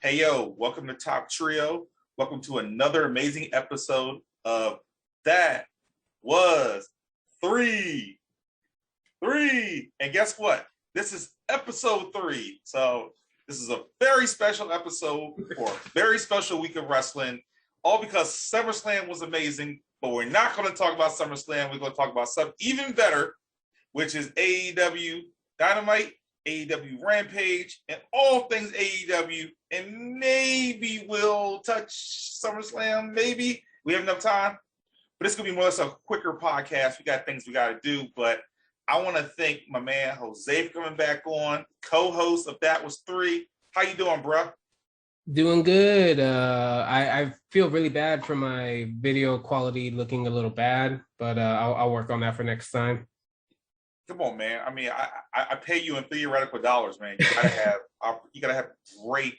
Hey, yo, welcome to Top Trio. Welcome to another amazing episode of That Was Three. And guess what? This is episode 3. So this is a very special episode for a very special week of wrestling, all because SummerSlam was amazing, but we're not going to talk about SummerSlam. We're going to talk about something even better, which is AEW Dynamite, AEW Rampage, and all things AEW, and maybe we'll touch SummerSlam, maybe. We have enough time. But it's going to be more or less a quicker podcast. We got things we got to do, but I want to thank my man Jose for coming back on, co-host of That Was 3. How you doing, bro? Doing good. I feel really bad for my video quality looking a little bad, but I'll work on that for next time. Come on, man. I mean, I pay you in theoretical dollars, man. You gotta have great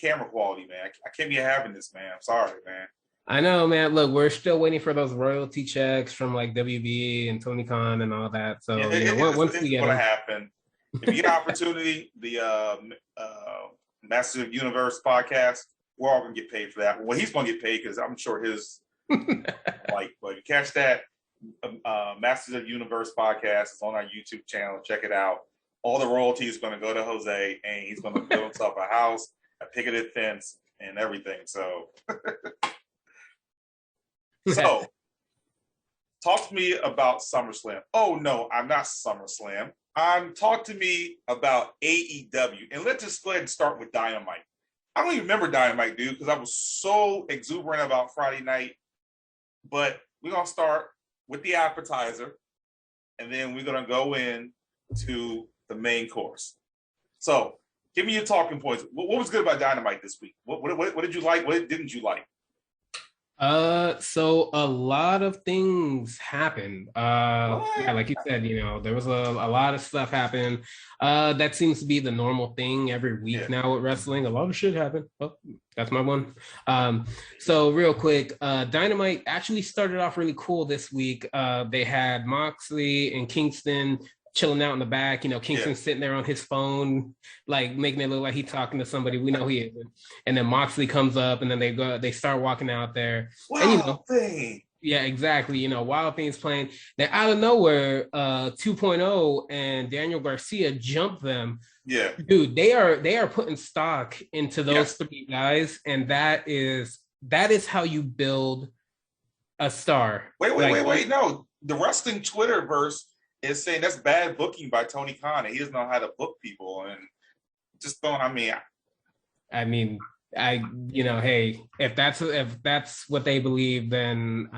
camera quality, man. I can't be having this, man. I'm sorry, man. I know, man. Look, we're still waiting for those royalty checks from like WB and Tony Khan and all that. So once we get gonna happen. If you get an opportunity, the Masters of the Universe podcast, we're all gonna get paid for that. Well, he's gonna get paid because I'm sure his like. But if you catch that. Masters of the Universe podcast is on our YouTube channel. Check it out. All the royalties are going to go to Jose, and he's going to build himself a house, a picketed fence, and everything. So, talk to me about SummerSlam. Oh no, I'm not SummerSlam. Talk to me about AEW, and let's just go ahead and start with Dynamite. I don't even remember Dynamite, dude, because I was so exuberant about Friday night. But we're gonna start with the appetizer, and then we're gonna go in to the main course. So, give me your talking points. What was good about Dynamite this week? What did you like? What didn't you like? So a lot of things happened. Yeah, like you said, there was a lot of stuff happening. That seems to be the normal thing every week now with wrestling. A lot of shit happened. Oh, that's my one. So real quick, Dynamite actually started off really cool this week. They had Moxley and Kingston chilling out in the back, Kingston sitting there on his phone, like making it look like he's talking to somebody. We know he isn't. And then Moxley comes up, and then they start walking out there. Wild Thing. Yeah, exactly. Wild Thing's playing. Then out of nowhere, 2.0 and Daniel Garcia jump them. Yeah, dude, they are putting stock into those three guys, and that is how you build a star. Wait. No, the wrestling Twitterverse is saying that's bad booking by Tony Khan, and he doesn't know how to book people, and just don't. Hey, if that's what they believe, then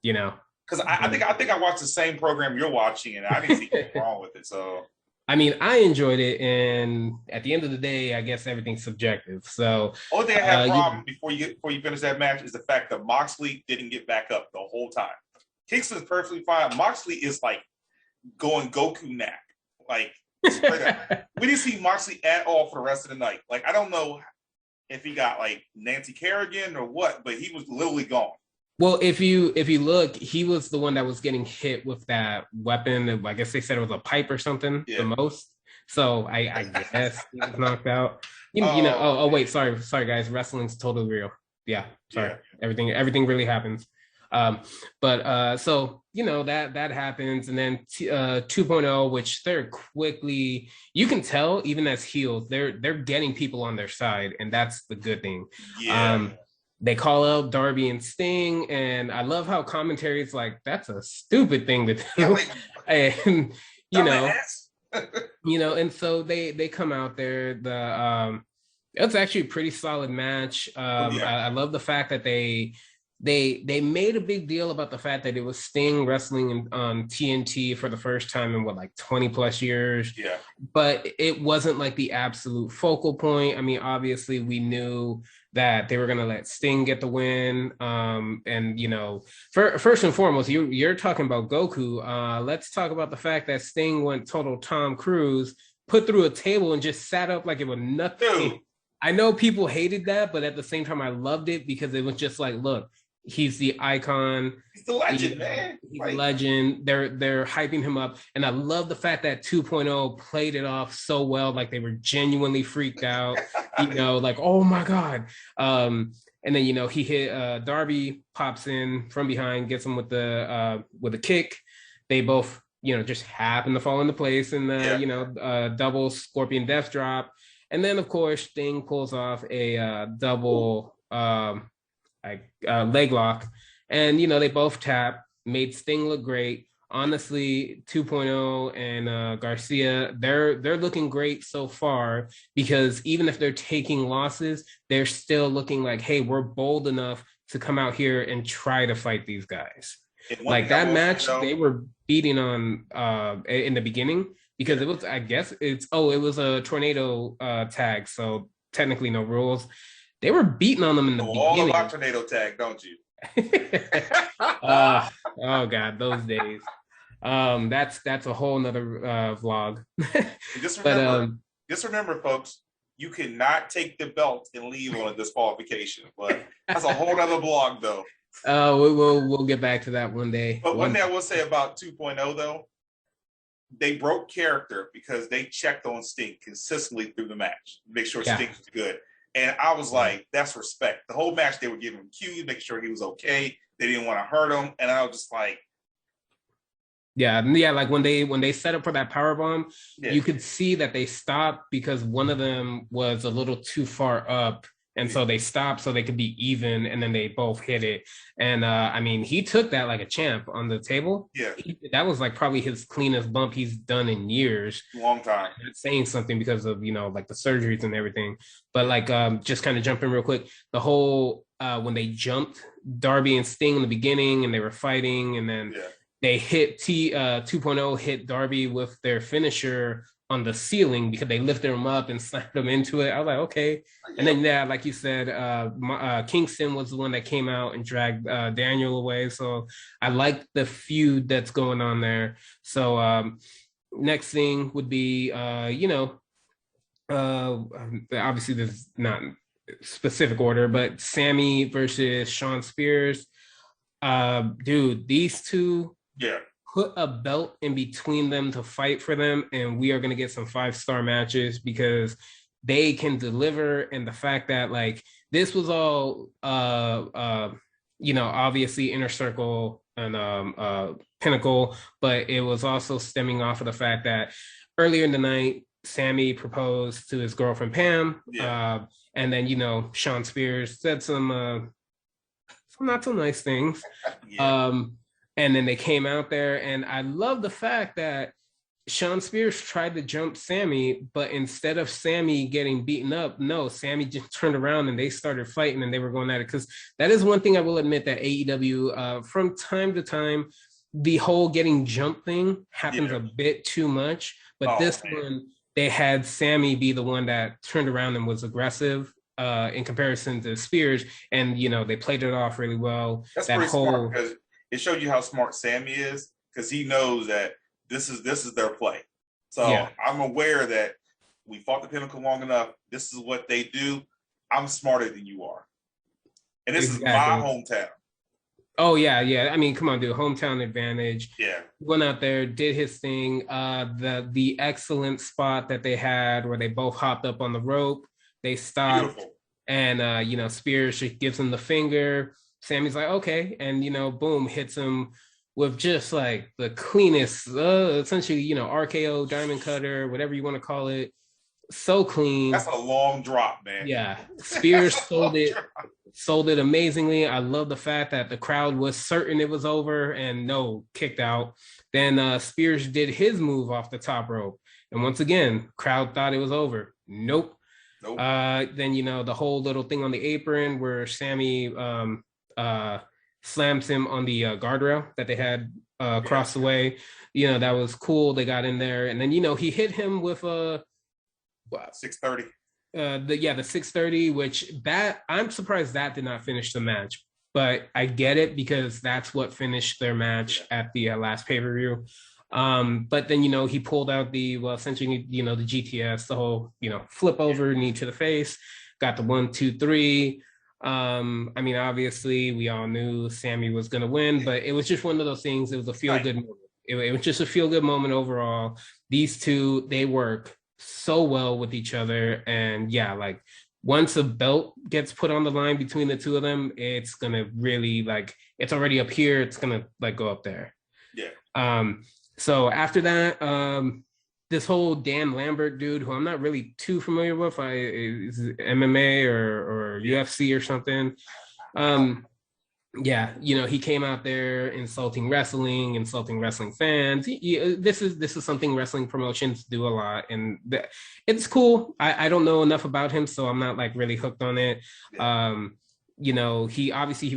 because I think I watched the same program you're watching, and I didn't see anything wrong with it. So I enjoyed it, and at the end of the day, I guess everything's subjective. So only thing I have a problem before you finish that match is the fact that Moxley didn't get back up the whole time. Kingston's perfectly fine. Moxley is like going Goku nap. Like straight up. We didn't see Moxley at all for the rest of the night. Like I don't know if he got like Nancy Kerrigan or what, but he was literally gone. Well, if you look, he was the one that was getting hit with that weapon. I guess they said it was a pipe or something the most. So I guess he was knocked out. Wait, sorry guys, wrestling's totally real. Yeah, sorry. Yeah. Everything really happens. So that happens, and then 2.0, which they're quickly, you can tell even as heels, they're getting people on their side, and that's the good thing. They call out Darby and Sting, and I love how commentary is like, that's a stupid thing to do. And and so they come out there. It's actually a pretty solid match. I love the fact that they made a big deal about the fact that it was Sting wrestling on TNT for the first time in 20 plus years. Yeah. But it wasn't like the absolute focal point. Obviously we knew that they were going to let Sting get the win. First and foremost, you're talking about Goku. Let's talk about the fact that Sting went total Tom Cruise, put through a table and just sat up like it was nothing. Dude. I know people hated that, but at the same time, I loved it because it was just like, look, he's the icon. He's the legend, man. He's a legend. They're hyping him up. And I love the fact that 2.0 played it off so well, like they were genuinely freaked out. like, oh my God. And then, he hit Darby, pops in from behind, gets him with a kick. They both, just happen to fall into place in the, double Scorpion Death Drop. And then, of course, Sting pulls off a double leg lock. And, they both tap, made Sting look great. Honestly, 2.0 and Garcia, they're looking great so far, because even if they're taking losses, they're still looking like, hey, we're bold enough to come out here and try to fight these guys. Like that match, they were beating on in the beginning, because it was, I guess it was a tornado tag, so technically no rules. They were beating on them in the beginning. All about tornado tag, don't you? Oh God, those days. That's a whole nother vlog. Just remember, folks, you cannot take the belt and leave on a disqualification. But that's a whole other blog, though. We'll get back to that one day. But one thing I will say about 2.0, though, they broke character because they checked on Sting consistently through the match, make sure Sting was good. And I was like, that's respect. The whole match, they were giving him cues, make sure he was okay. They didn't want to hurt him. And I was just like, yeah. Like when they set up for that powerbomb, you could see that they stopped because one of them was a little too far up. And so they stopped so they could be even, and then they both hit it. And I mean, he took that like a champ on the table. Yeah. That was like probably his cleanest bump he's done in years. Long time. Not saying something because of, like the surgeries and everything. But like just kind of jumping real quick, the whole when they jumped Darby and Sting in the beginning and they were fighting, and then they hit 2.0 hit Darby with their finisher on the ceiling because they lifted him up and slammed him into it. I was like, okay. And then, like you said, Kingston was the one that came out and dragged Daniel away. So I like the feud that's going on there. So next thing would be, obviously there's not specific order, but Sammy versus Shawn Spears. Dude, these two. Yeah. Put a belt in between them to fight for them, and we are going to get some 5-star matches because they can deliver. And the fact that like this was all obviously Inner Circle and Pinnacle, but it was also stemming off of the fact that earlier in the night Sammy proposed to his girlfriend Pam, and then Shawn Spears said some not so nice things. And then they came out there, and I love the fact that Shawn Spears tried to jump Sammy, but instead of Sammy getting beaten up, no, Sammy just turned around and they started fighting, and they were going at it. Because that is one thing I will admit that AEW, from time to time, the whole getting jumped thing happens a bit too much. But this one, they had Sammy be the one that turned around and was aggressive in comparison to Spears, and they played it off really well. That's pretty smart, because it showed you how smart Sammy is, because he knows that this is their play. So I'm aware that we fought the Pinnacle long enough. This is what they do. I'm smarter than you are. And this is my hometown. Oh, yeah. I mean, come on, dude. Hometown advantage. Yeah. Went out there, did his thing. The excellent spot that they had where they both hopped up on the rope. They stopped. Beautiful. And, Spears gives him the finger. Sammy's like, okay. And, boom, hits him with just like the cleanest, essentially, RKO, diamond cutter, whatever you want to call it. So clean. That's a long drop, man. Yeah. Spears sold it amazingly. I love the fact that the crowd was certain it was over and kicked out. Then Spears did his move off the top rope. And once again, crowd thought it was over. Nope. Then, the whole little thing on the apron where Sammy slams him on the guardrail that they had across the way. That was cool. They got in there, and then he hit him with a 630. The 630, which that I'm surprised that did not finish the match, but I get it because that's what finished their match at the last pay-per-view. But then he pulled out essentially the GTS, the whole flip over, knee to the face, got the 1, 2, 3. I mean, obviously we all knew Sammy was going to win, but it was just one of those things. It was a feel-good moment. It was just a feel-good moment overall. These two, they work. so well with each other. And yeah, like once a belt gets put on the line between the two of them, it's gonna really like it's already up here, it's gonna like go up there. Yeah. So after that, this whole Dan Lambert dude, who I'm not really too familiar with, is MMA or UFC or something. Yeah, he came out there insulting wrestling fans. This is something wrestling promotions do a lot, and it's cool. I don't know enough about him, so I'm not like really hooked on it. He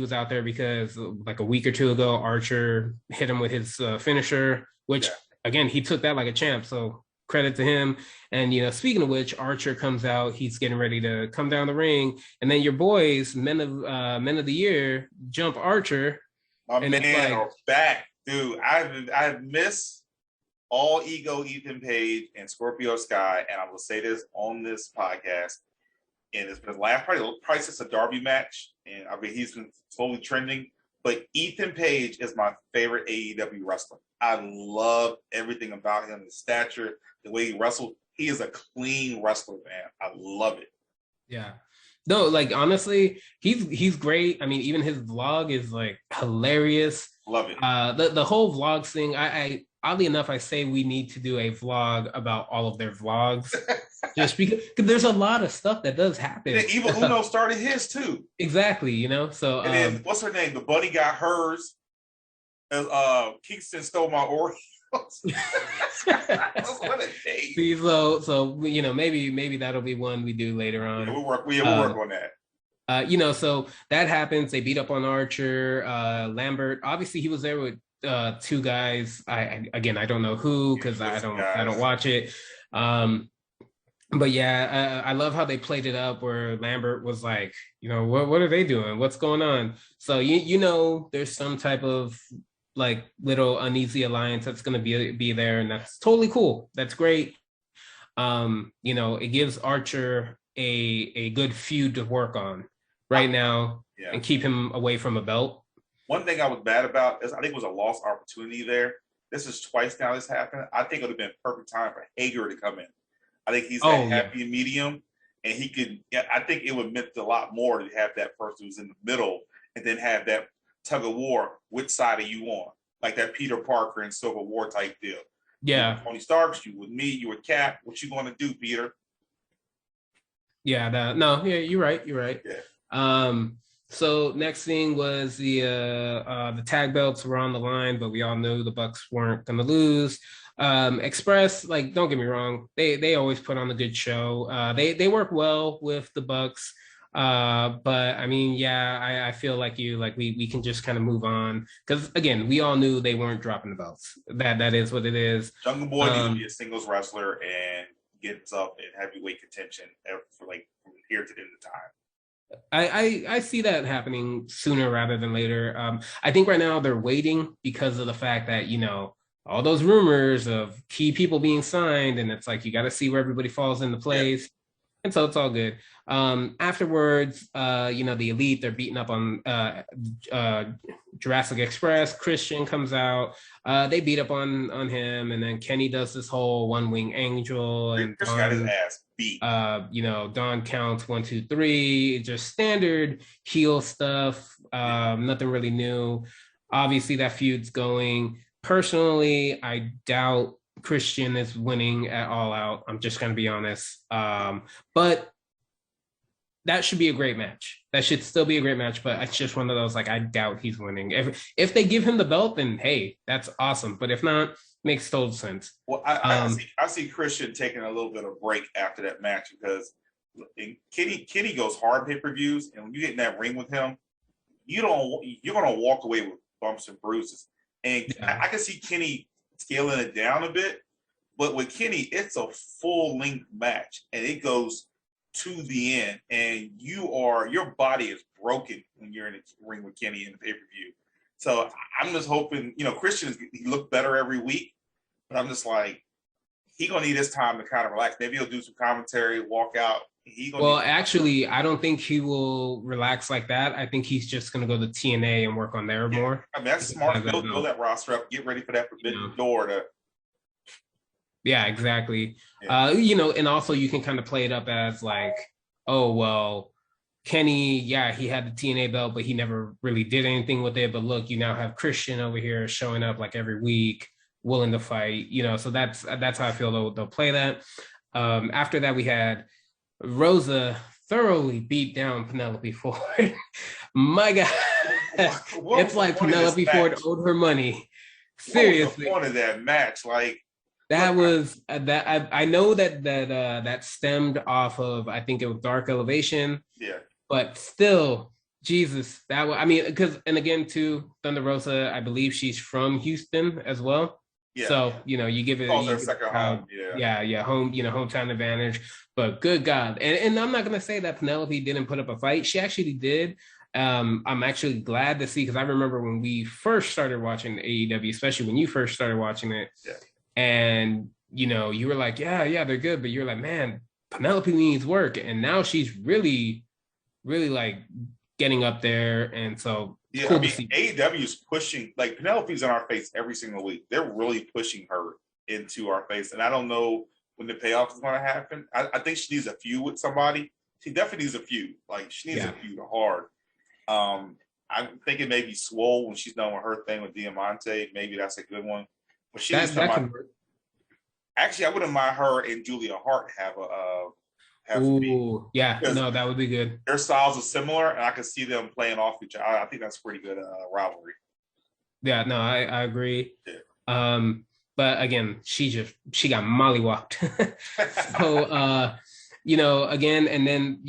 was out there because like a week or two ago, Archer hit him with his finisher, which again he took that like a champ. So credit to him. And speaking of which, Archer comes out. He's getting ready to come down the ring, and then your boys, men of the year, jump Archer. My man are back, dude. I've missed all ego Ethan Page and Scorpio Sky, and I will say this on this podcast. And it's been last probably since a Darby match, and I mean he's been slowly trending. But Ethan Page is my favorite AEW wrestler. I love everything about him, his stature, the way he wrestles. He is a clean wrestler, man. I love it. Yeah. No, like honestly, he's great. I mean, even his vlog is like hilarious. Love it. The whole vlogs thing, I oddly enough, I say we need to do a vlog about all of their vlogs. Just because there's a lot of stuff that does happen. And Evil Uno started his too. Exactly, so and then what's her name? The bunny got hers. Kingston stole my Oreos. What a day. See, so maybe that'll be one we do later on. Yeah, we'll work on that. So that happens. They beat up on Archer. Lambert, obviously he was there with two guys. I don't know who because I don't watch it. But yeah, I love how they played it up where Lambert was like, what are they doing? What's going on? So there's some type of like little uneasy alliance that's going to be there, and that's totally cool. That's great. It gives Archer a good feud to work on right now and keep him away from a belt. One thing I was bad about is I think it was a lost opportunity there. This is twice now this happened. I think it would have been perfect time for Hager to come in. I think he's that happy medium, and he could. Yeah, I think it would meant a lot more to have that person who's in the middle, and then have that tug of war. Which side are you on? Like that Peter Parker and Civil War type deal. Yeah, you with Tony Stark, you with me, you with Cap. What you going to do, Peter? Yeah, you're right. Yeah. So next thing was the tag belts were on the line, but we all knew the Bucks weren't going to lose. Express, like, don't get me wrong, they always put on a good show. They work well with the Bucks, but I mean, I feel like we can just kind of move on because again, we all knew they weren't dropping the belts. That is what it is. Jungle Boy needs to be a singles wrestler and gets up in heavyweight contention for like from here to the end of time. I see that happening sooner rather than later. I think right now they're waiting because of the fact that all those rumors of key people being signed, and it's like you got to see where everybody falls into place. And so it's all good. Afterwards, the Elite, they're beating up on Jurassic Express. Christian comes out. They beat up on him, and then Kenny does this whole one wing angel, and Christian got his ass beat. Don counts 1, 2, 3, just standard heel stuff. Nothing really new. Obviously, that feud's going. Personally, I doubt Christian is winning at All Out. I'm just going to be honest. But that should be a great match. That should still be a great match, but it's just one of those, like, I doubt he's winning. If they give him the belt, then hey, that's awesome. But if not, makes total sense. Well, I see Christian taking a little bit of break after that match because Kenny goes hard pay-per-views, and when you get in that ring with him, you're gonna walk away with bumps and bruises. And I can see Kenny scaling it down a bit, but with Kenny, it's a full-length match, and it goes to the end, and your body is broken when you're in a ring with Kenny in the pay-per-view. So I'm just hoping, Christian, he looked better every week, but I'm just like, he gonna need his time to kind of relax. Maybe he'll do some commentary, walk out. Actually, I don't think he will relax like that. I think he's just going to go to TNA and work on there more. I mean, that's smart. Build that roster up. Get ready for that forbidden door to. Yeah, exactly. Yeah. And also you can kind of play it up as like, oh well, Kenny, yeah, he had the TNA belt, but he never really did anything with it. But look, you now have Christian over here showing up like every week, willing to fight. So that's how I feel they'll play that. After that, we had Rosa thoroughly beat down Penelope Ford. My God, What it's was the like point of this Penelope Ford match? owed her money. What was the Seriously. point of that match? Like, look, That was that I know that stemmed off of I think it was Dark Elevation, yeah, but still, Jesus, that was I mean because and again too Thunder Rosa, I believe she's from Houston as well, yeah. so you give it Calls you her give second it home. Yeah, yeah home hometown advantage, but good God, and I'm not gonna say that Penelope didn't put up a fight, she actually did. I'm actually glad to see because I remember when we first started watching the AEW, especially when you first started watching it yeah. and you were like, yeah, they're good, but you're like, man, Penelope needs work, and now she's really, really like getting up there, and so it's Yeah, I cool to mean, see. AEW is pushing, like, Penelope's in our face every single week. They're really pushing her into our face. And I don't know when the payoff is going to happen. I think she needs a feud with somebody. She definitely needs a feud. Like, she needs a Yeah, feud hard. I'm thinking maybe Swole when she's done with her thing with Diamante. Maybe that's a good one. But she needs that somebody. can work. Actually, I wouldn't mind her and Julia Hart have a feud Ooh, yeah, because no, that would be good. their styles are similar, and I can see them playing off each other. I think that's pretty good rivalry. Yeah, no, I agree. Yeah. But again, she got mollywopped. So again, and then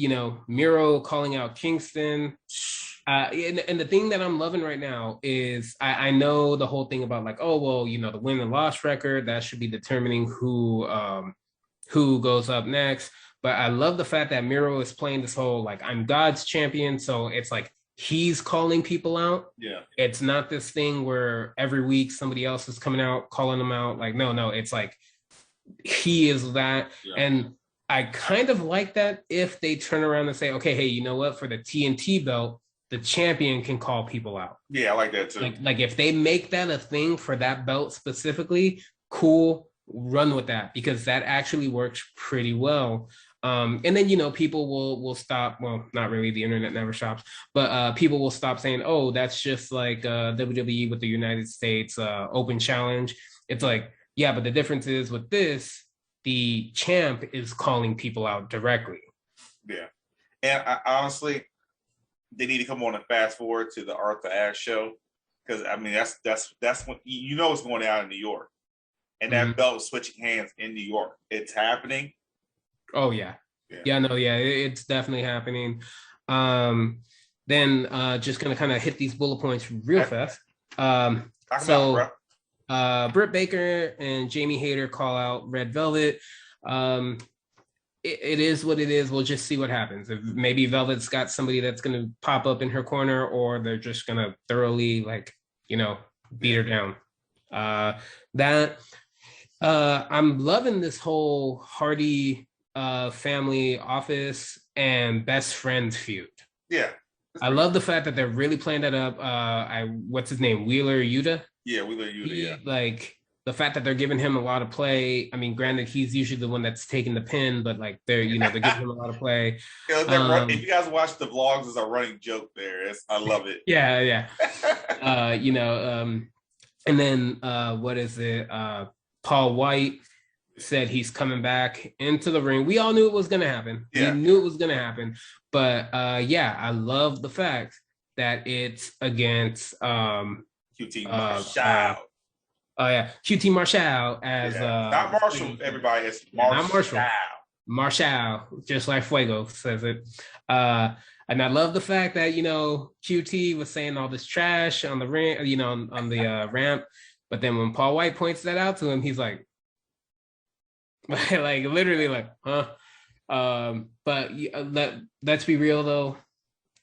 Miro calling out Kingston. And the thing that I'm loving right now is I know the whole thing about like, oh well, the win and loss record that should be determining who goes up next. But I love the fact that Miro is playing this whole like I'm God's champion, so it's like he's calling people out. Yeah. It's not this thing where every week somebody else is coming out calling them out. Like no, it's like he is that, Yeah. and I kind of like that if they turn around and say, okay, hey, you know what? For the TNT belt, the champion can call people out. Yeah, I like that too. Like if they make that a thing for that belt specifically, cool, run with that because that actually works pretty well. And then people will stop. Well, not really. The internet never stops, but people will stop saying, "Oh, that's just like WWE with the United States Open Challenge." It's like, yeah, but the difference is with this, the champ is calling people out directly. Yeah, and honestly, they need to come on and fast forward to the Arthur Ashe show because I mean that's when what's going on in New York, and that belt is switching hands in New York. It's happening. Oh yeah. It's definitely happening. Then just gonna kind of hit these bullet points real fast. Britt Baker and Jamie Hayter call out Red Velvet. It is what it is. We'll just see what happens. If maybe Velvet's got somebody that's gonna pop up in her corner, or they're just gonna thoroughly beat her down. I'm loving this whole Hardy family office and best friends feud. Yeah. I love the fact that they're really playing that up. What's his name? Wheeler Yuta? Yeah, Wheeler Yuta, yeah. Like the fact that they're giving him a lot of play. I mean, granted, he's usually the one that's taking the pin, but like they're giving him a lot of play. If you guys watch the vlogs, there's a running joke there. I love it. Yeah. And then what is it? Paul White said he's coming back into the ring. We all knew it was going to happen. Yeah. We knew it was going to happen. But I love the fact that it's against QT Marshall. QT Marshall as not Marshall, everybody. It's Marshall. Not Marshall. Marshall, just like Fuego says it. And I love the fact that QT was saying all this trash on the ring, on the ramp. But then when Paul White points that out to him, he's like literally like, huh? But let's be real though.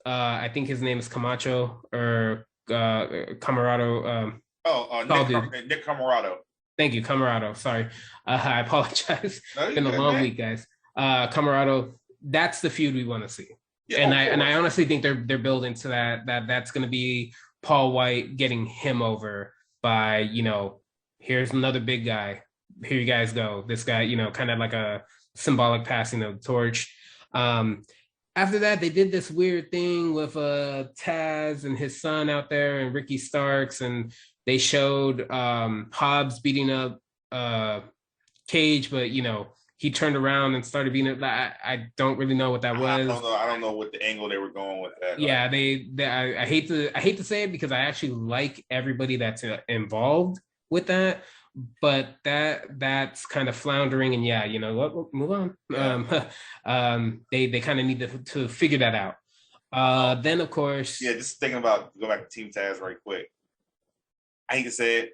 I think his name is Camacho or Camarado. Nick Camarado. Thank you, Camarado. Sorry, I apologize. It's been a long week, guys. Camarado. That's the feud we want to see. Yeah, and I honestly think they're building to that's going to be Paul White getting him over by here's another big guy here you guys go. This guy, kind of like a symbolic passing of the torch. Um, After that, they did this weird thing with Taz and his son out there and Ricky Starks, and they showed Hobbs beating up Cage, but he turned around and started beating it. I don't really know what that was. I don't know what the angle they were going with that. Yeah, I hate to say it because I actually like everybody that's involved with that, but that's kind of floundering. And yeah, you know what? Move on. Yeah. They kind of need to figure that out. Then of course, yeah, just thinking about go back to Team Taz right quick. I hate to say it,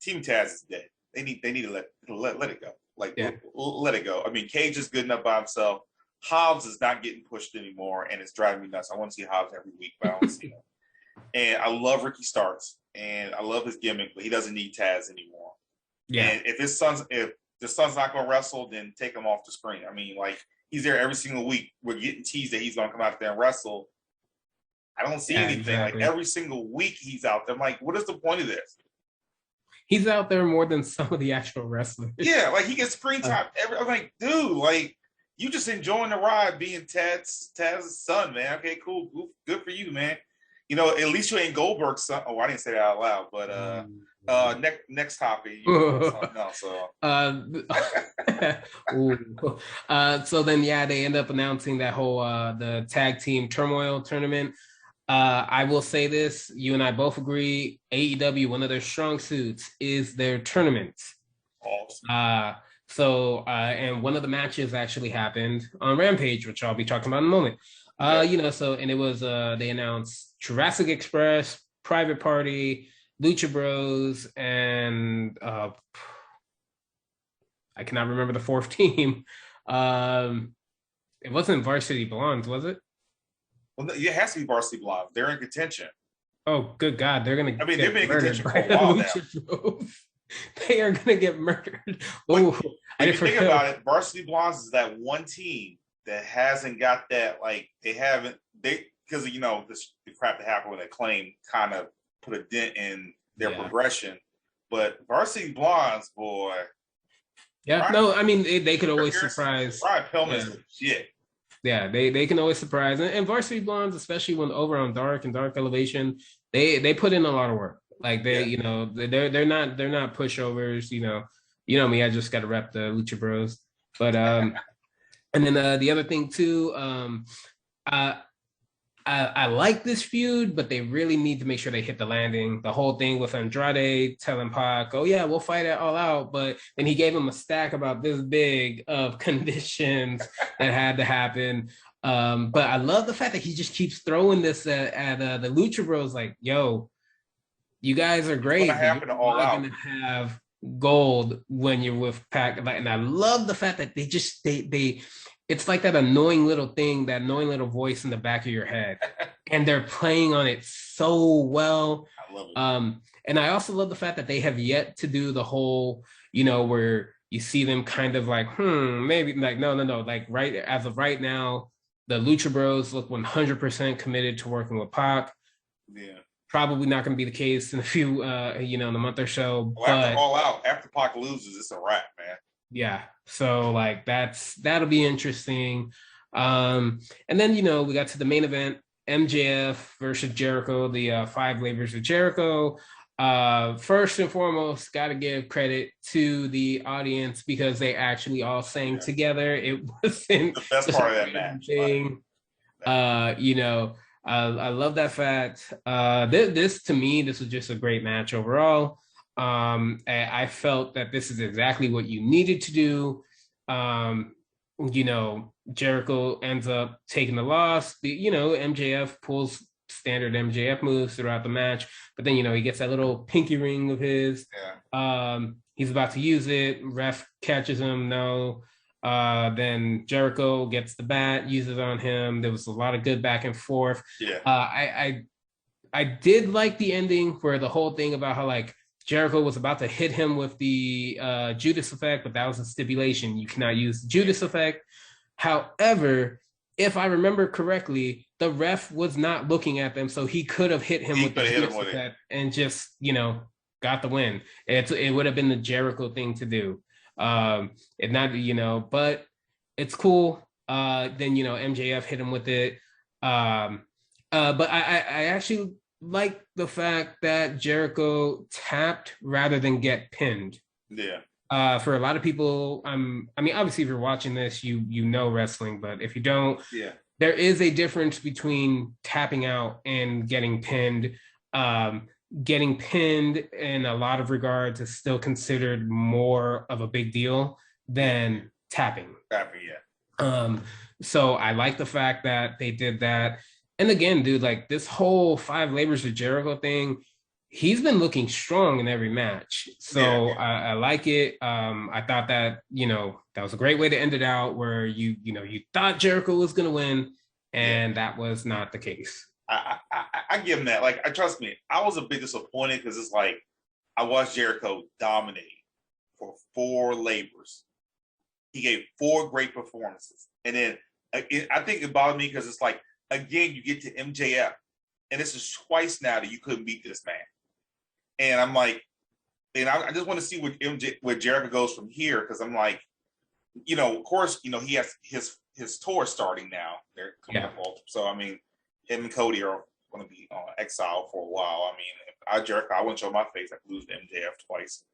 Team Taz is dead. They need to let it go. Like let it go. I mean, Cage is good enough by himself. Hobbs is not getting pushed anymore, and it's driving me nuts. I want to see Hobbs every week, but I don't see him. And I love Ricky Starks, and I love his gimmick, but he doesn't need Taz anymore. Yeah. And if the son's not going to wrestle, then take him off the screen. I mean, like he's there every single week. We're getting teased that he's going to come out there and wrestle. I don't see anything. Exactly. Like every single week he's out there. I'm like, what is the point of this? He's out there more than some of the actual wrestlers. Yeah, like he gets screen time. I'm like, dude, like you just enjoying the ride being Taz's son, man. Okay, cool. Good for you, man. You know, at least you ain't Goldberg's son. Oh, I didn't say that out loud, but next topic. So then, yeah, they end up announcing that whole the tag team turmoil tournament. I will say this: you and I both agree. AEW, one of their strong suits is their tournaments. Awesome. And one of the matches actually happened on Rampage, which I'll be talking about in a moment. And it was they announced Jurassic Express, Private Party, Lucha Bros, and I cannot remember the fourth team. It wasn't Varsity Blondes, was it? Well, it has to be Varsity Blondes. They're in contention. Oh, good God! They're gonna. I mean, they've been in contention for a while now. They are gonna get murdered. Oh, if you think about it, Varsity Blondes is that one team that hasn't got that. Like because of the crap that happened with Acclaim kind of put a dent in their progression. But Varsity Blondes, boy. Yeah, no, I mean they could always surprise. Brian Pillman's legit. Yeah, they can always surprise, and Varsity Blondes, especially when over on Dark and Dark Elevation, they put in a lot of work. Like they're not pushovers. You know me, I just got to rep the Lucha Bros. But and then the other thing too, I like this feud, but they really need to make sure they hit the landing. The whole thing with Andrade telling Pac, "Oh yeah, we'll fight it all out," but then he gave him a stack about this big of conditions that had to happen. But I love the fact that he just keeps throwing this at the Lucha Bros. Like, yo, you guys are great. You're not gonna have gold when you're with Pac. And I love the fact that they it's like that annoying little thing, that annoying little voice in the back of your head. And they're playing on it so well. I love it. And I also love the fact that they have yet to do the whole, where you see them kind of like, maybe like, no. Like right as of right now, the Lucha Bros look 100% committed to working with Pac. Yeah. Probably not going to be the case in a few, in a month or so. Well, after All Out, after Pac loses, it's a wrap, man. Yeah. So like that'll be interesting. And then we got to the main event, MJF versus Jericho, the 5 Labors of Jericho. First and foremost, got to give credit to the audience because they actually all sang together. It wasn't the best part of that match. Thing. I love that fact. This to me, this was just a great match overall. I felt that this is exactly what you needed to do. Jericho ends up taking the loss. MJF pulls standard MJF moves throughout the match, but then he gets that little pinky ring of his. Yeah. He's about to use it. Ref catches him. No. Then Jericho gets the bat, uses on him. There was a lot of good back and forth. Yeah. I did like the ending where the whole thing about how like Jericho was about to hit him with the Judas effect, but that was a stipulation. You cannot use the Judas effect. However, if I remember correctly, the ref was not looking at them, so he could have hit him with the Judas effect and just, got the win. It would have been the Jericho thing to do. And not, but it's cool. Then MJF hit him with it. But I actually like the fact that Jericho tapped rather than get pinned. Yeah. For a lot of people, I mean, obviously, if you're watching this, you know wrestling, but if you don't, yeah, there is a difference between tapping out and getting pinned. Getting pinned in a lot of regards is still considered more of a big deal than tapping. Tapping, yeah. So I like the fact that they did that. And again, dude, like this whole 5 labors of Jericho thing, he's been looking strong in every match. So I like it. I thought that, that was a great way to end it out where you thought Jericho was going to win, and that was not the case. I give him that. Like, trust me, I was a bit disappointed because it's like I watched Jericho dominate for 4 labors. He gave 4 great performances. And then I think it bothered me because it's like, again, you get to MJF, and this is twice now that you couldn't beat this man. And I'm like, and I just want to see where Jericho goes from here, because I'm like, of course, he has his tour starting now. They're coming up, so I mean, him and Cody are going to be on exile for a while. I mean, Jericho, I wouldn't show my face. I could lose to MJF twice.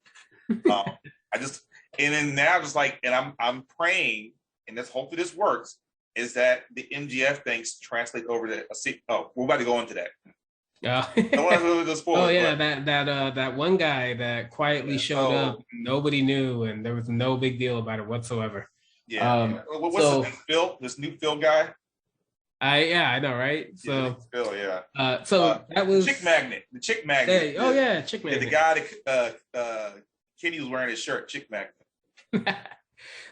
And then now just like, and I'm praying, and hopefully this works, is that the MJF things translate over to we're about to go into that. Yeah. That one guy that quietly showed up, nobody knew, and there was no big deal about it whatsoever. Yeah. What's his name? Phil? This new Phil guy? I know, right? So Phil, yeah. That was Chick Magnet. The Chick Magnet. Chick Magnet. The guy that Kenny was wearing his shirt, Chick Magnet.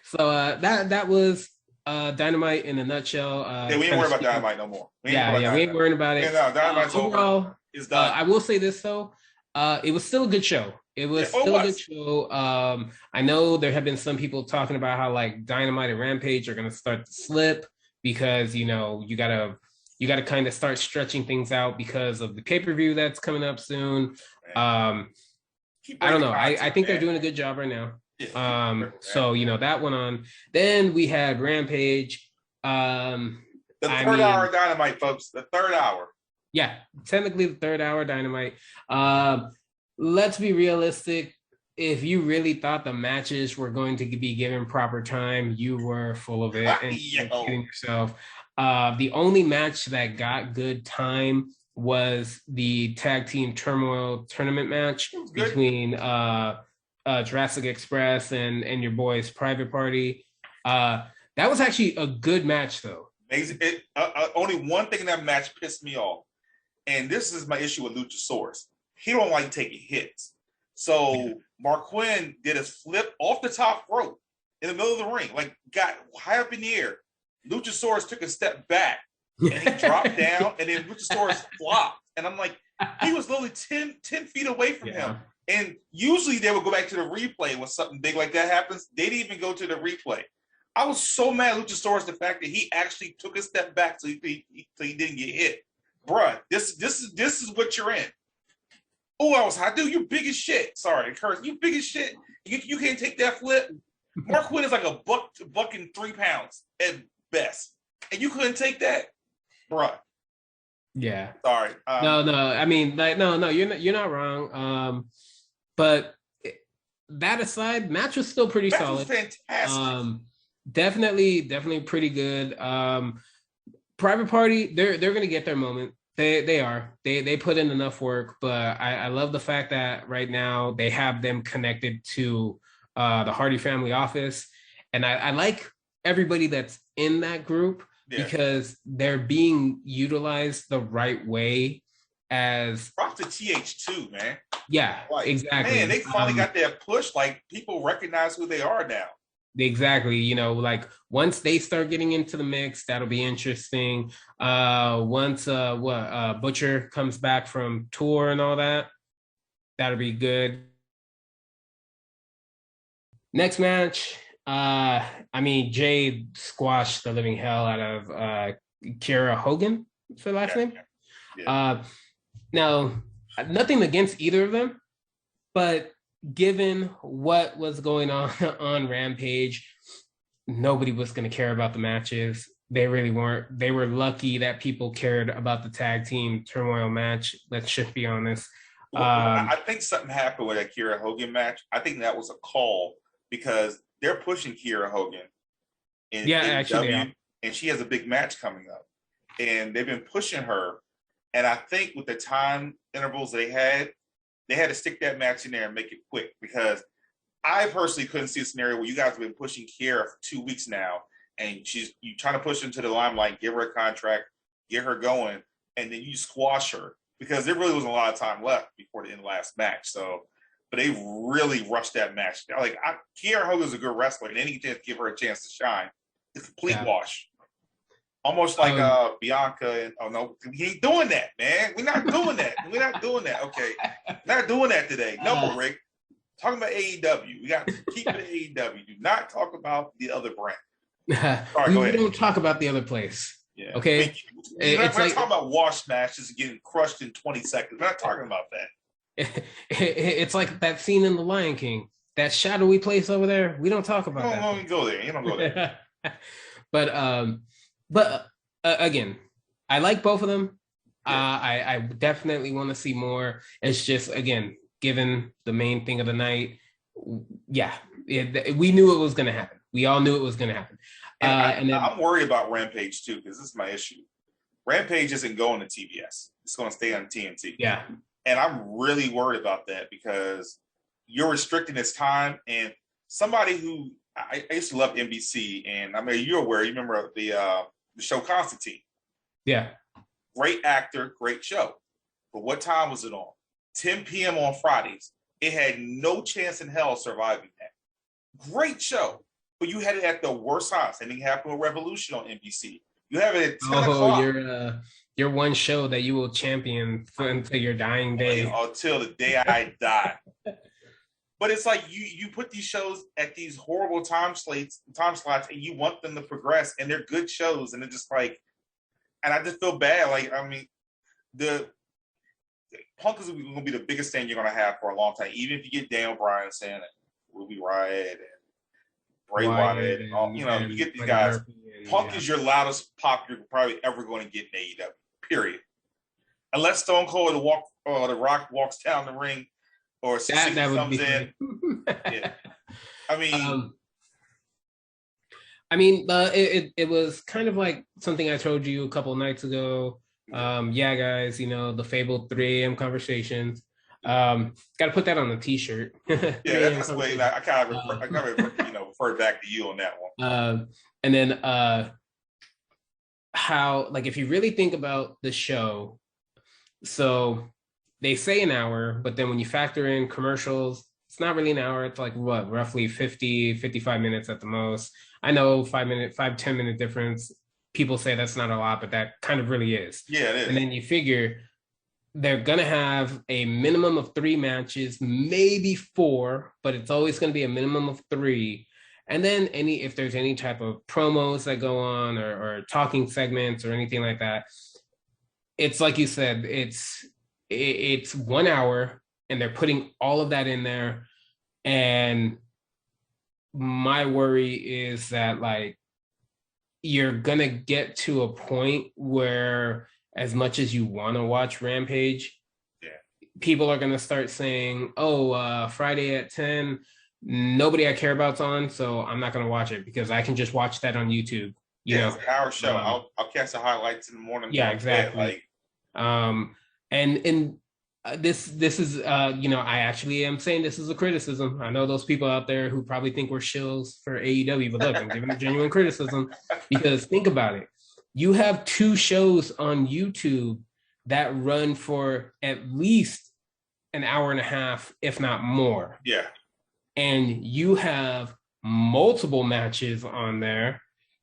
So that was Dynamite in a nutshell. We ain't worried about Dynamite no more. We ain't worrying about it. Yeah, no, Dynamite's overall is done. I will say this though, it was still a good show. It was still a good show. I know there have been some people talking about how like Dynamite and Rampage are going to start to slip because you gotta kind of start stretching things out because of the pay-per-view that's coming up soon. I don't know. I think they're doing a good job right now. Yeah, so that went on. Then we had Rampage. The third hour Dynamite, folks. The third hour. Yeah, technically the third hour Dynamite. Let's be realistic. If you really thought the matches were going to be given proper time, you were full of it and kidding yourself. The only match that got good time was the tag team turmoil tournament match between Jurassic Express and your boys Private Party. That was actually a good match though. Amazing. Only one thing in that match pissed me off, and this is my issue with Luchasaurus. He don't like taking hits. So Mark Quinn did his flip off the top rope in the middle of the ring, like got high up in the air. Luchasaurus took a step back and he dropped down, and then Luchasaurus flopped. And I'm like, he was literally 10 feet away from him. And usually they would go back to the replay when something big like that happens. They didn't even go to the replay. I was so mad at Luchasaurus, the fact that he actually took a step back so he didn't get hit. Bruh, this is what you're in. Oh, I was hot. Dude, you big as shit. Sorry, curse. You big as shit. You can't take that flip. Mark Quinn is like a buck and 3 pounds at best. And you couldn't take that? Bruh. Yeah. Sorry. No. I mean, like, no, you're not wrong. But that aside, match was still pretty solid. Was fantastic. Definitely pretty good. Private Party, they're gonna get their moment. They are. They put in enough work, but I love the fact that right now they have them connected to the Hardy family office. And I like everybody that's in that group because they're being utilized the right way as props to TH2, man. Yeah, like, exactly. Man, they finally got that push. Like people recognize who they are now. Exactly. Like once they start getting into the mix, that'll be interesting. Once Butcher comes back from tour and all that, that'll be good. Next match, Jay squashed the living hell out of Kiera Hogan, for the last name. Yeah. Now, nothing against either of them, But given what was going on on Rampage, nobody was going to care about the matches. They really weren't. They were lucky that people cared about the tag team turmoil match. Let's just be honest. I think something happened with that Kiera Hogan match. I think that was a call because they're pushing Kiera Hogan in AEW, and she has a big match coming up. And they've been pushing her. And I think with the time intervals they had to stick that match in there and make it quick, because I personally couldn't see a scenario where you guys have been pushing Kiera for 2 weeks now, and you trying to push her into the limelight, give her a contract, get her going, and then you squash her, because there really wasn't a lot of time left before the end of the last match. So, but they really rushed that match. Like, Kiera Hogan's a good wrestler, and any chance to give her a chance to shine, it's a complete wash. Almost like Bianca. And no, he ain't doing that, man. We're not doing that. We're not doing that. Okay, not doing that today. No, Rick. Talking about AEW. We got to keep it AEW. Do not talk about the other brand. Sorry, we don't talk about the other place. Yeah. Okay. We're not talking about wash matches getting crushed in 20 seconds. We're not talking about that. It's like that scene in The Lion King. That shadowy place over there. We don't talk about that. Don't go there. You don't go there. But again, I like both of them. Yeah. I definitely want to see more. It's just, again, given the main thing of the night, we knew it was going to happen. We all knew it was going to happen. And then, I'm worried about Rampage too, because this is my issue. Rampage isn't going to TBS. It's going to stay on TNT. Yeah. And I'm really worried about that, because you're restricting its time. And somebody who I used to love NBC, and I mean, you're aware, you remember the show Constantine. Yeah. Great actor, great show. But what time was it on? 10 p.m. on Fridays. It had no chance in hell surviving that. Great show. But you had it at the worst time. Same thing happened with Revolution on NBC. You have it at 10 o'clock. Your one show that you will champion until your dying day. Until the day I die. But it's like you put these shows at these horrible time slots, and you want them to progress, and they're good shows, and they're just like, and I just feel bad. Like, I mean, the Punk is going to be the biggest thing you're going to have for a long time, even if you get Daniel Bryan saying it, Ruby Riott and Bray Wyatt, and all, you get these guys. Punk is your loudest pop you're probably ever going to get in AEW. Period. Unless Stone Cold or The Rock walks down the ring, or that comes in. Yeah. It was kind of like something I told you a couple of nights ago. Guys, the fabled 3 a.m. conversations. Got to put that on the T-shirt. Yeah, that's the way. I kind of refer back to you on that one. And then how, like, if you really think about the show, so they say an hour, but then when you factor in commercials, it's not really an hour. It's like roughly 50, 55 minutes at the most. I know 10 minute difference. People say that's not a lot, but that kind of really is. Yeah, it is. And then you figure they're going to have a minimum of 3 matches, maybe 4, but it's always going to be a minimum of 3. And then if there's any type of promos that go on or talking segments or anything like that, it's like you said, it's 1 hour and they're putting all of that in there. And my worry is that, like, you're going to get to a point where, as much as you want to watch Rampage, people are going to start saying, Friday at 10, nobody I care about's on, so I'm not going to watch it because I can just watch that on YouTube. You know? It's an hour show. I'll catch the highlights in the morning. Yeah, exactly. This is, I actually am saying this is a criticism. I know those people out there who probably think we're shills for AEW, but look, I'm giving a genuine criticism, because think about it. You have 2 shows on YouTube that run for at least an hour and a half, if not more. Yeah. And you have multiple matches on there.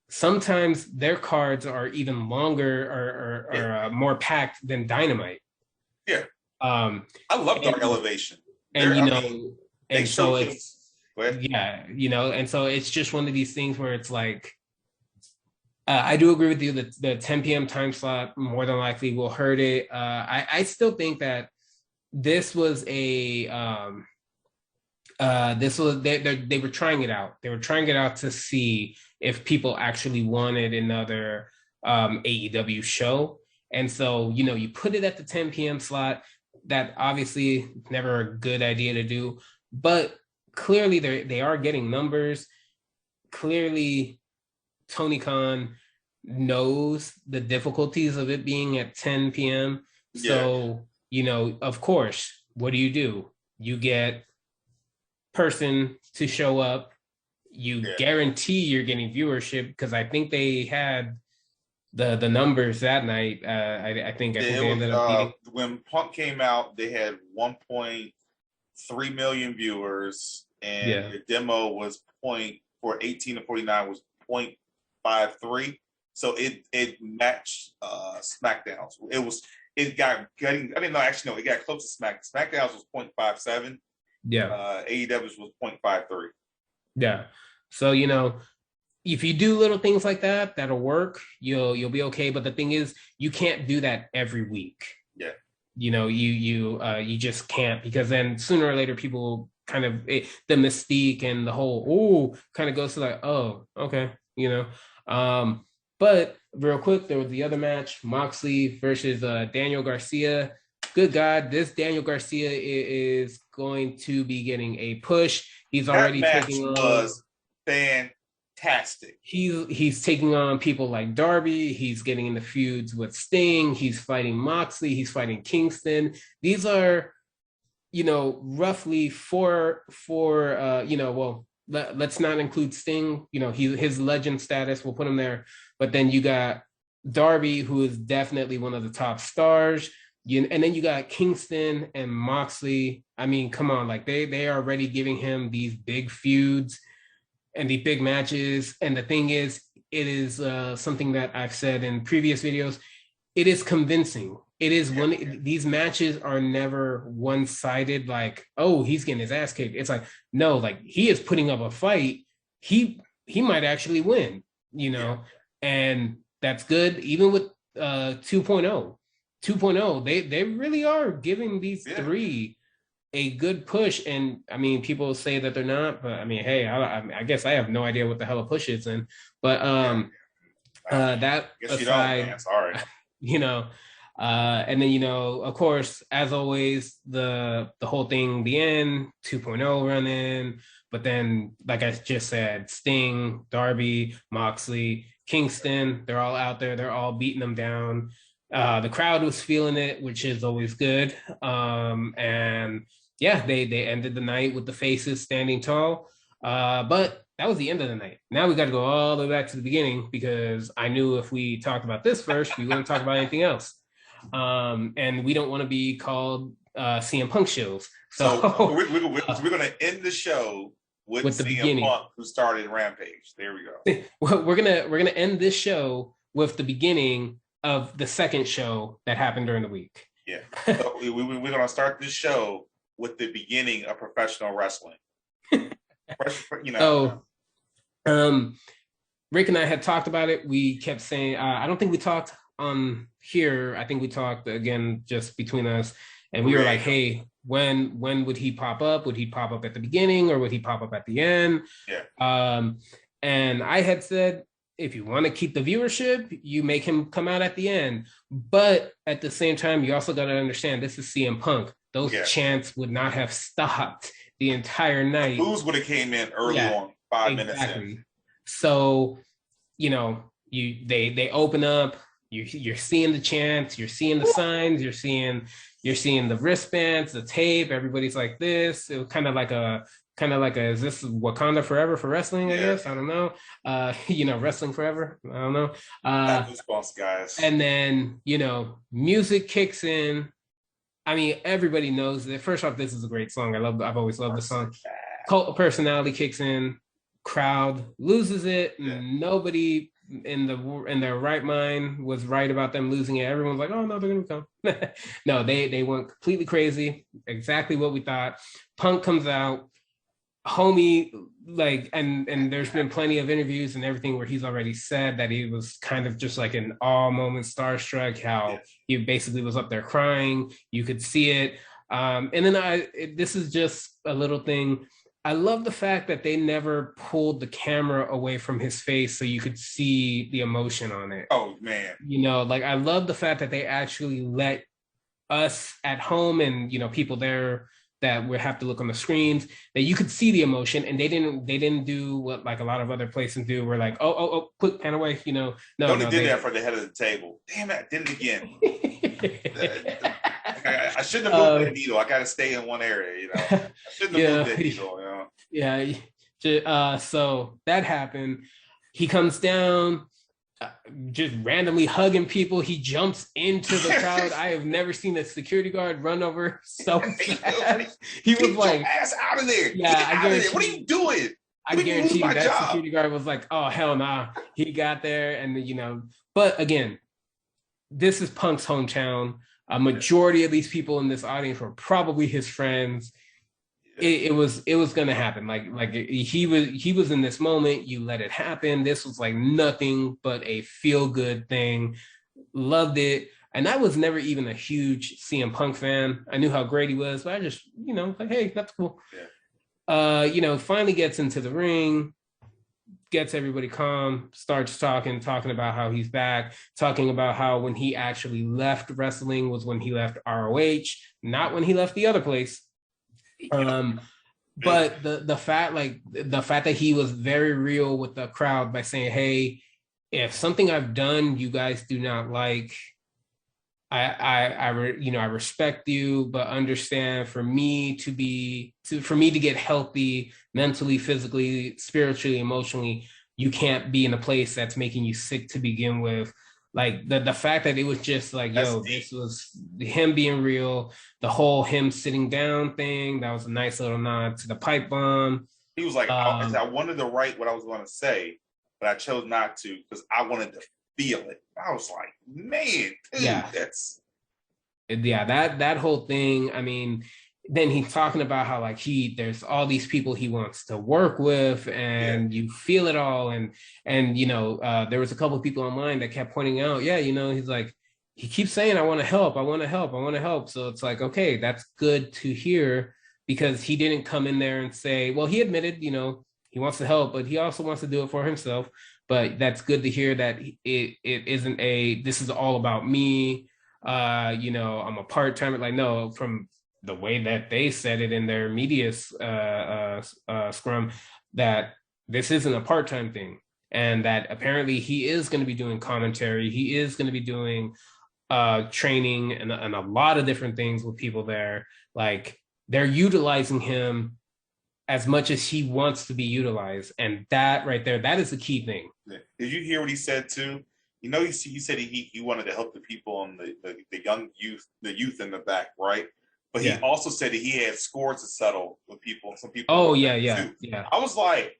Sometimes their cards are even longer or more packed than Dynamite. Yeah. I love Dark Elevation. And so it's just one of these things where it's like, I do agree with you that the 10 p.m. time slot more than likely will hurt it. I still think that this was a This was they were trying it out. They were trying it out to see if people actually wanted another AEW show. And so, you put it at the 10 p.m. slot. That obviously never a good idea to do, but clearly they are getting numbers. Clearly, Tony Khan knows the difficulties of it being at 10 p.m. So, of course, what do? You get person to show up. You guarantee you're getting viewership because I think they had the numbers that night. I think they ended up beating. When Punk came out, they had 1.3 million viewers, and the demo was for 18 to 49 was 0.53. So it matched SmackDown's. It got getting. I didn't know actually. No, it got close to SmackDown's was 0.57. Yeah. AEW's was 0.53. Yeah. So if you do little things like that, that'll work. You'll be okay. But the thing is, you can't do that every week. Yeah. You just can't, because then sooner or later people kind of the mystique and the whole kind of goes to like, oh, okay, But real quick, there was the other match, Moxley versus Daniel Garcia. Good God, this Daniel Garcia is going to be getting a push. He's already taking on. Was fantastic. He's taking on people like Darby. He's getting into feuds with Sting. He's fighting Moxley. He's fighting Kingston. These are, roughly four. Well, let's not include Sting. His legend status. We'll put him there. But then you got Darby, who is definitely one of the top stars. And then you got Kingston and Moxley. I mean, come on, like they are already giving him these big feuds and the big matches. And the thing is, it is something that I've said in previous videos. It is convincing. It is these matches are never one-sided, like, oh, he's getting his ass kicked. It's like, no, like he is putting up a fight. He might actually win, and that's good. Even with 2.0, they really are giving these three a good push. And I mean, people say that they're not, but I mean, hey, I guess I have no idea what the hell a push is in. But that aside, sorry. And then of course, as always, the whole thing, the end 2.0 run in, but then like I just said, Sting, Darby, Moxley, Kingston, they're all out there, they're all beating them down. The crowd was feeling it, which is always good. And yeah, they ended the night with the faces standing tall. But that was the end of the night. Now we got to go all the way back to the beginning, because I knew if we talked about this first, we wouldn't talk about anything else. And we don't want to be called CM Punk shows. So we're going to end the show with the CM beginning. Punk, who started Rampage. There we go. We're gonna end this show with the beginning of the second show that happened during the week. Yeah. So we're going to start this show with the beginning of professional wrestling. Rick and I had talked about it. We kept saying, I don't think we talked on here. I think we talked again just between us, and we were like, hey, when would he pop up? Would he pop up at the beginning or would he pop up at the end? Yeah. And I had said, if you want to keep the viewership, you make him come out at the end. But at the same time, you also got to understand this is CM Punk. Those chants would not have stopped the entire night. The booze would have came in early on, 5 minutes in. So, they open up. You're seeing the chants. You're seeing the signs. You're seeing the wristbands, the tape. Everybody's like this. It was kind of like a is this Wakanda forever for wrestling? I guess I don't know. Wrestling forever. I don't know. Goosebumps, guys. And then music kicks in. I mean, everybody knows that. First off, this is a great song. I've always loved the song. Cult of Personality kicks in. Crowd loses it. Yeah. Nobody in their right mind was right about them losing it. Everyone's like, oh no, they're gonna come. No, they went completely crazy. Exactly what we thought. Punk comes out. Homie, and there's been plenty of interviews and everything where he's already said that he was kind of just like an all moment starstruck, how he basically was up there crying. You could see it. And then this is just a little thing. I love the fact that they never pulled the camera away from his face so you could see the emotion on it. Oh man. Like I love the fact that they actually let us at home and people there that would have to look on the screens that you could see the emotion, and they didn't do what like a lot of other places do where like oh quick pan away, no they only did that for the head of the table. Damn it, I did it again. I shouldn't have moved that needle. I got to stay in one area, I shouldn't have moved that needle, Yeah. So that happened. He comes down, just randomly hugging people. He jumps into the crowd. I have never seen a security guard run over so fast. He was like, "Ass out of there! Yeah, I guarantee. What are you doing? I guarantee you that security guard was like, "Oh hell nah." He got there, and But again, this is Punk's hometown. A majority of these people in this audience were probably his friends. It was gonna happen. Like he was in this moment. You let it happen. This was like nothing but a feel good thing. Loved it. And I was never even a huge CM Punk fan. I knew how great he was, but I just like, hey, that's cool. Finally gets into the ring, gets everybody calm, starts talking about how he's back, talking about how when he actually left wrestling was when he left ROH, not when he left the other place. But the fact that he was very real with the crowd by saying, hey, if something I've done you guys do not like, I respect you, but understand for me to get healthy mentally, physically, spiritually, emotionally, you can't be in a place that's making you sick to begin with. Like the fact that it was just like, this was him being real. The whole him sitting down thing, that was a nice little nod to the pipe bomb. He was like, I wanted to write what I was going to say, but I chose not to because I wanted to feel it. I was like, man, dude, that whole thing. I mean, then he's talking about how like there's all these people he wants to work with, and you feel it all, and there was a couple of people online that kept pointing out, he's like, he keeps saying, I want to help. So it's like, okay, that's good to hear, because he didn't come in there and say, well, he admitted, he wants to help, but he also wants to do it for himself. But that's good to hear that it isn't this is all about me. I'm a part-timer. Like, no, from the way that they said it in their media scrum, that this isn't a part-time thing, and that apparently he is going to be doing commentary. He is going to be doing training and a lot of different things with people there. Like, they're utilizing him as much as he wants to be utilized. And that right there, that is the key thing. Did you hear what he said too? He said he wanted to help the people on the young youth, the youth in the back, right? But he also said that he had scores to settle with people. Some people. Oh yeah. I was like,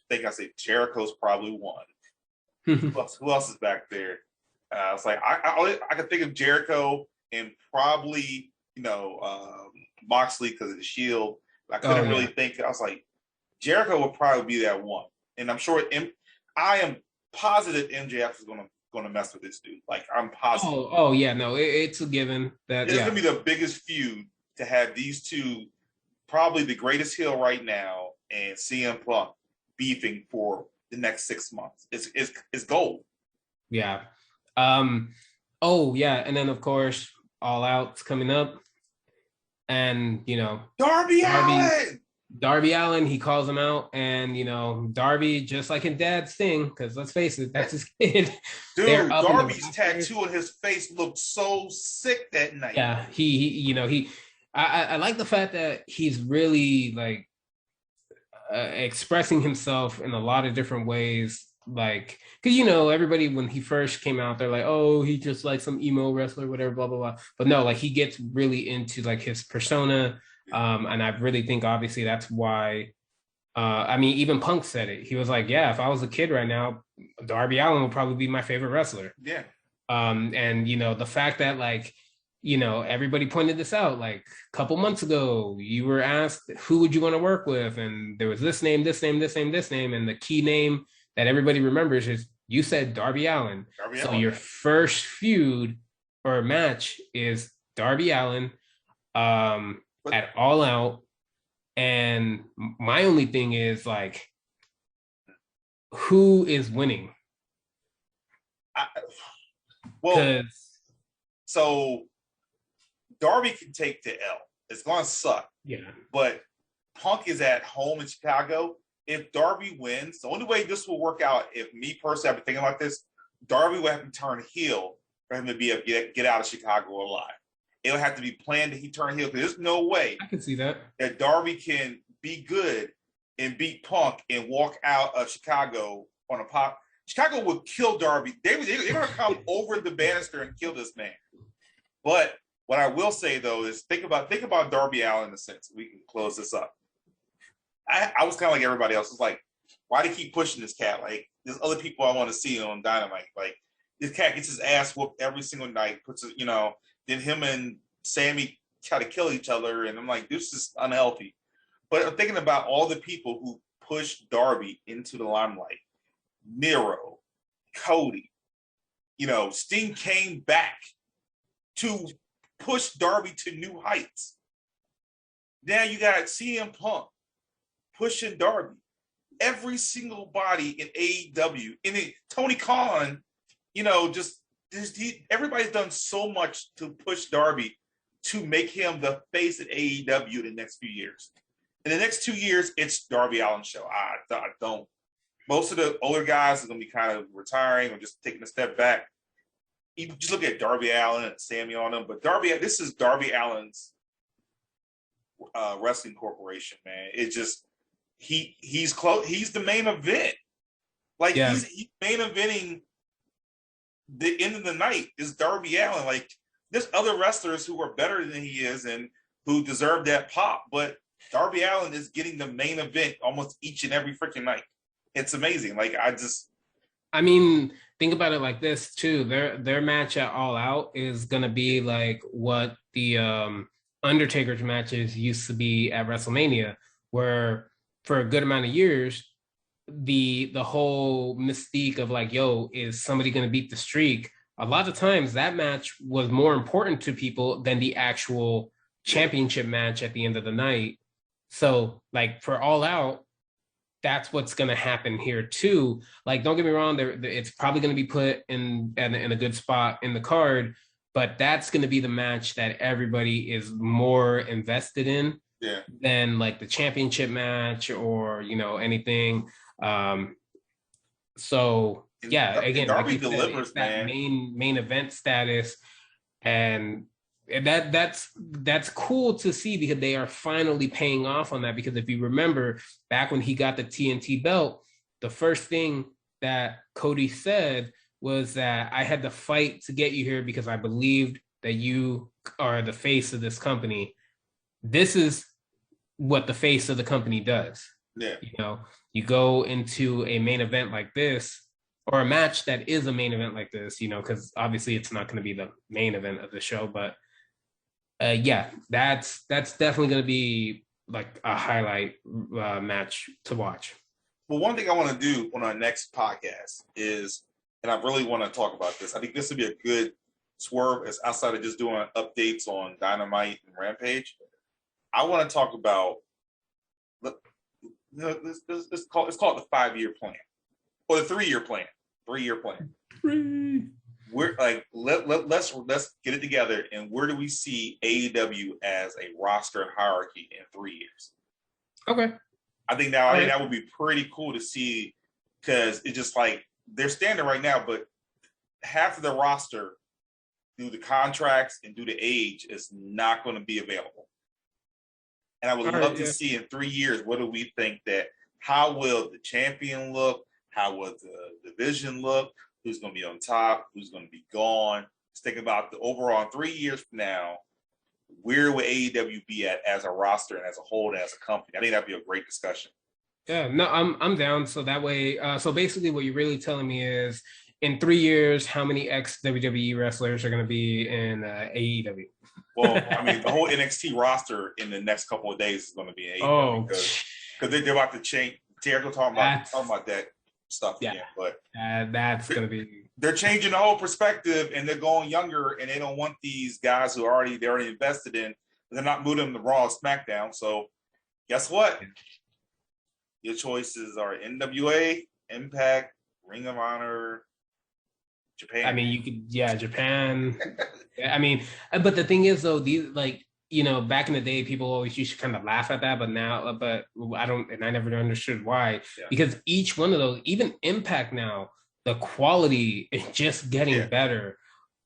I said Jericho's probably one. Who else is back there? I was like, I could think of Jericho and probably Moxley because of the Shield. I couldn't really think. I was like, Jericho would probably be that one, and I'm sure. I am positive MJF is going to mess with this dude. Like, I'm positive. Oh yeah, no, it's a given that it's going to be the biggest feud to have these two, probably the greatest heel right now, and CM Punk beefing for the next 6 months. It's gold. Yeah. And then of course All Out's coming up, and Darby Allin, he calls him out, and Darby, just like in Dad's thing, because let's face it, that's his kid. Dude, Darby's tattoo on his face looked so sick that night. Yeah, I like the fact that he's really like expressing himself in a lot of different ways. Like, because everybody, when he first came out, they're like, oh, he just like some emo wrestler, whatever, blah blah blah. But no, like, he gets really into like his persona, and I really think obviously that's why. I mean, even Punk said it. He was like, yeah, if I was a kid right now, Darby Allin would probably be my favorite wrestler. Yeah. And the fact that like, everybody pointed this out, like a couple months ago, you were asked who would you want to work with, and there was this name, and the key name that everybody remembers is, you said Darby Allin. So your first feud or match is Darby Allin at All Out, And my only thing is like, who is winning? Well, so Darby can take the L. It's going to suck. Yeah. But Punk is at home in Chicago. If Darby wins, the only way this will work out, if me personally, I've been thinking about this, Darby will have to turn heel for him to be able to get out of Chicago alive. It'll have to be planned that he turn heel, because there's no way I can see that Darby can be good and beat Punk and walk out of Chicago on a pop. Chicago would kill Darby. They're going to come over the banister and kill this man. But what I will say though is think about Darby Allin in a sense. We can close this up. I was kind of like everybody else. It's like, why do you keep pushing this cat? Like, there's other people I want to see on Dynamite. Like, this cat gets his ass whooped every single night. Then him and Sammy try to kill each other, and I'm like, this is unhealthy. But I'm thinking about all the people who pushed Darby into the limelight. Miro, Cody, Sting came back to push Darby to new heights. Now you got CM Punk pushing Darby. Every single body in AEW, Tony Khan, everybody's done so much to push Darby to make him the face of AEW the next few years. In the next 2 years, it's Darby Allin's show. I don't. Most of the older guys are going to be kind of retiring or just taking a step back. You just look at Darby Allin and Sammy on them, but this is Darby Allin's wrestling corporation, man. It just he's close. He's the main event. Like he's main eventing the end of the night is Darby Allin. Like there's other wrestlers who are better than he is and who deserve that pop, but Darby Allin is getting the main event almost each and every freaking night. It's amazing. Like I mean, think about it like this too. Their match at All Out is gonna be like what the Undertaker's matches used to be at WrestleMania, where for a good amount of years, the whole mystique of like, yo, is somebody gonna beat the streak? A lot of times that match was more important to people than the actual championship match at the end of the night. So like for All Out, that's what's going to happen here too. Like, don't get me wrong, it's probably going to be put in a good spot in the card, but that's going to be the match that everybody is more invested in than like the championship match or anything. So yeah, again, Darby like delivers, said, that main event status, and that's cool to see because they are finally paying off on that. Because if you remember back when he got the TNT belt, the first thing that Cody said was that I had to fight to get you here because I believed that you are the face of this company. This is what the face of the company does. Yeah. You go into a main event like this, or a match that is a main event like this, because obviously it's not going to be the main event of the show, but that's definitely going to be like a highlight match to watch. Well, one thing I want to do on our next podcast is, and I really want to talk about this, I think this would be a good swerve as outside of just doing updates on Dynamite and Rampage. I want to talk about, let's call it the 5-year plan or the 3-year plan. 3-year plan. We're like, let's get it together. And where do we see AEW as a roster hierarchy in 3 years? Okay. I think that would be pretty cool to see, because it's just like they're standing right now, but half of the roster due to contracts and due to age is not going to be available. And I would love to see in 3 years, what do we think how will the champion look? How will the division look? Who's going to be on top? Who's going to be gone? Just think about the overall 3 years from now, where will AEW be at as a roster and as a whole and as a company? I think that'd be a great discussion. Yeah, no, I'm down. So that way, so basically what you're really telling me is in 3 years, how many ex-WWE wrestlers are going to be in AEW? Well, I mean, the whole NXT roster in the next couple of days is going to be AEW because they're about to change. Jericho talking about that stuff again, but that's going to be. They're changing the whole perspective, and they're going younger, and they don't want these guys who they're already invested in. They're not moving them to Raw or SmackDown, so Guess what? Your choices are NWA, Impact, Ring of Honor, Japan. I mean, you could, yeah, Japan. I mean, but the thing is, though, these like back in the day, people always used to kind of laugh at that, but now, but I don't, and I never understood why, because each one of those, even Impact now, the quality is just getting better.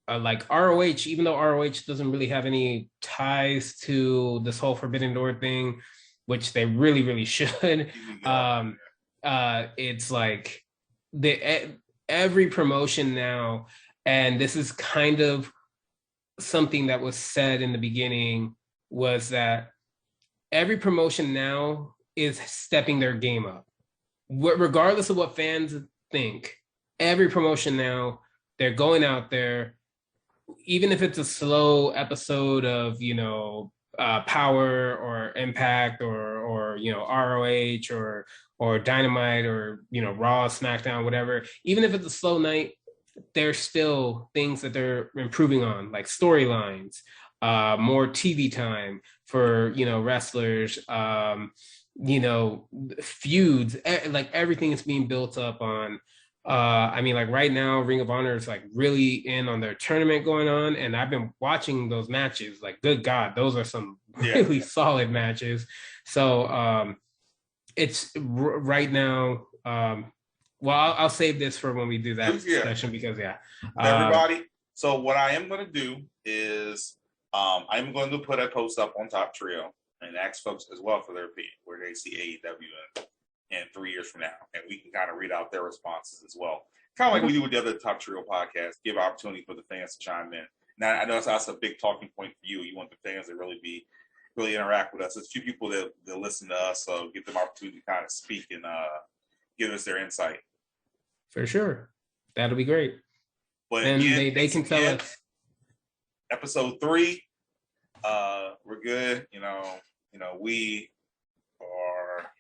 Like ROH, even though ROH doesn't really have any ties to this whole Forbidden Door thing, which they really, really should. It's like every promotion now, and this is kind of something that was said in the beginning, was that every promotion now is stepping their game up. Regardless of what fans think, every promotion now, they're going out there, even if it's a slow episode of Power or Impact or ROH or Dynamite or Raw, SmackDown, whatever. Even if it's a slow night, there's still things that they're improving on, like storylines, more TV time for wrestlers, feuds, like everything is being built up on. I mean, like right now, Ring of Honor is like really in on their tournament going on, and I've been watching those matches. Like, good God, those are some really solid matches. So it's right now. Well, I'll save this for when we do that session because everybody. So what I am going to do is I'm going to put a post up on Top Trio and ask folks as well for their opinion where they see AEW in 3 years from now, and we can kind of read out their responses as well. Kind of like we do with the other Top Trio podcast, give opportunity for the fans to chime in. Now, I know that's a big talking point for you. You want the fans to really interact with us. There's a few people that listen to us, so give them opportunity to kind of speak and give us their insight. For sure. That'll be great. But and again, they can tell us. Episode 3, we're good. We are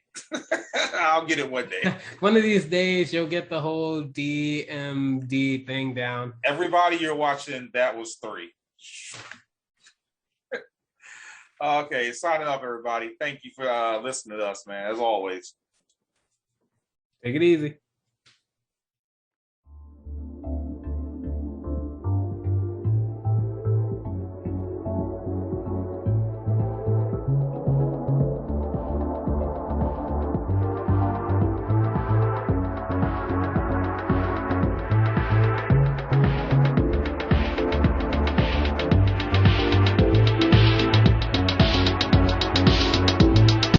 I'll get it one day. One of these days, you'll get the whole DMD thing down. Everybody you're watching, that was 3. Okay, signing off, everybody. Thank you for listening to us, man, as always. Take it easy.